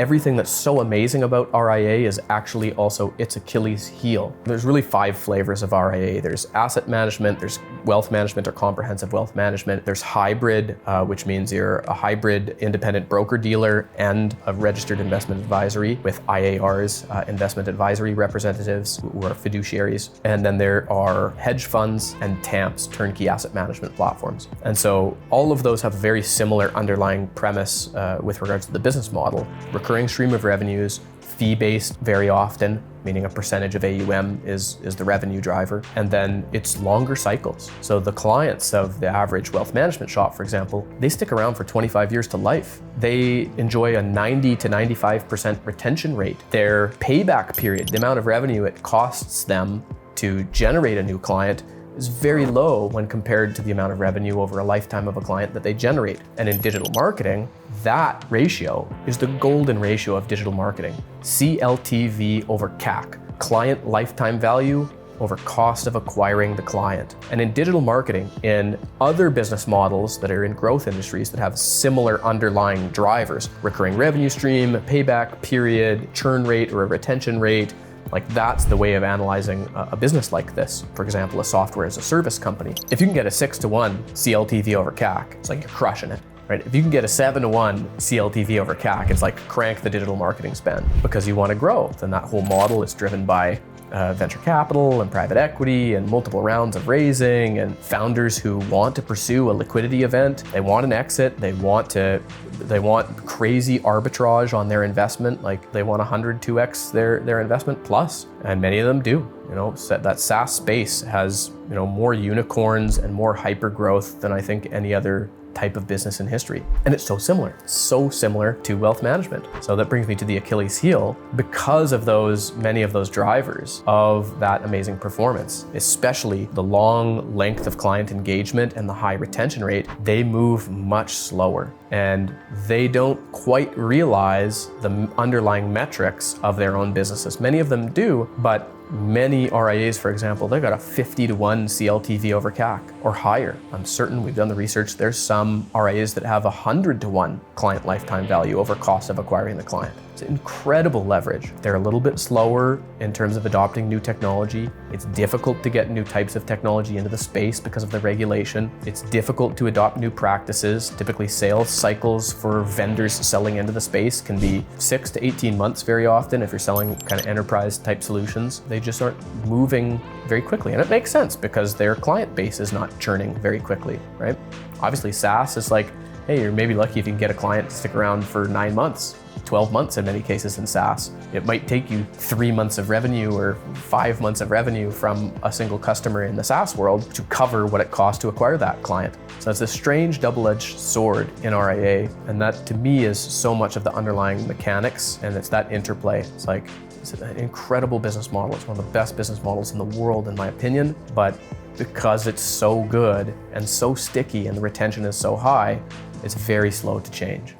everything that's so amazing about RIA is actually also its Achilles heel. There's really 5 flavors of RIA. There's asset management, there's wealth management or comprehensive wealth management, there's hybrid, which means you're a hybrid independent broker-dealer and a registered investment advisory with IARs, investment advisory representatives who are fiduciaries. And then there are hedge funds and TAMPs, turnkey asset management platforms. And so all of those have a very similar underlying premise with regards to the business model. Recurring stream of revenues, fee-based very often, meaning a percentage of AUM is the revenue driver. And then it's longer cycles. So the clients of the average wealth management shop, for example, they stick around for 25 years to life. They enjoy a 90 to 95% retention rate. Their payback period, the amount of revenue it costs them to generate a new client, is very low when compared to the amount of revenue over a lifetime of a client that they generate. And in digital marketing, that ratio is the golden ratio of digital marketing. CLTV over CAC, client lifetime value over cost of acquiring the client. And in digital marketing, in other business models that are in growth industries that have similar underlying drivers, recurring revenue stream, payback period, churn rate or a retention rate, like that's the way of analyzing a business like this. For example, a software as a service company. If you can get a 6-to-1 CLTV over CAC, it's like you're crushing it, right? If you can get a 7-to-1 CLTV over CAC, it's like crank the digital marketing spend because you want to grow. Then that whole model is driven by venture capital and private equity and multiple rounds of raising and founders who want to pursue a liquidity event. They want an exit. They want crazy arbitrage on their investment. Like they want 102x their investment plus, and many of them do. That SaaS space has more unicorns and more hyper growth than I think any other type of business in history. And it's so similar to wealth management. So that brings me to the Achilles heel. Because of many of those drivers of that amazing performance, especially the long length of client engagement and the high retention rate, they move much slower. And they don't quite realize the underlying metrics of their own businesses. Many of them do, but many RIAs, for example, they've got a 50-to-1 CLTV over CAC or higher. I'm certain, we've done the research, there's some RIAs that have 100-to-1 client lifetime value over cost of acquiring the client. It's incredible leverage. They're a little bit slower in terms of adopting new technology. It's difficult to get new types of technology into the space because of the regulation. It's difficult to adopt new practices. Typically, sales cycles for vendors selling into the space can be 6 to 18 months very often if you're selling kind of enterprise type solutions. They just aren't moving very quickly. And it makes sense because their client base is not churning very quickly, right? Obviously, SaaS is like, hey, you're maybe lucky if you can get a client to stick around for 9 months. 12 months in many cases in SaaS. It might take you 3 months of revenue or 5 months of revenue from a single customer in the SaaS world to cover what it costs to acquire that client. So it's a strange double-edged sword in RIA, and that to me is so much of the underlying mechanics, and it's that interplay. It's an incredible business model. It's one of the best business models in the world, in my opinion, but because it's so good and so sticky and the retention is so high, it's very slow to change.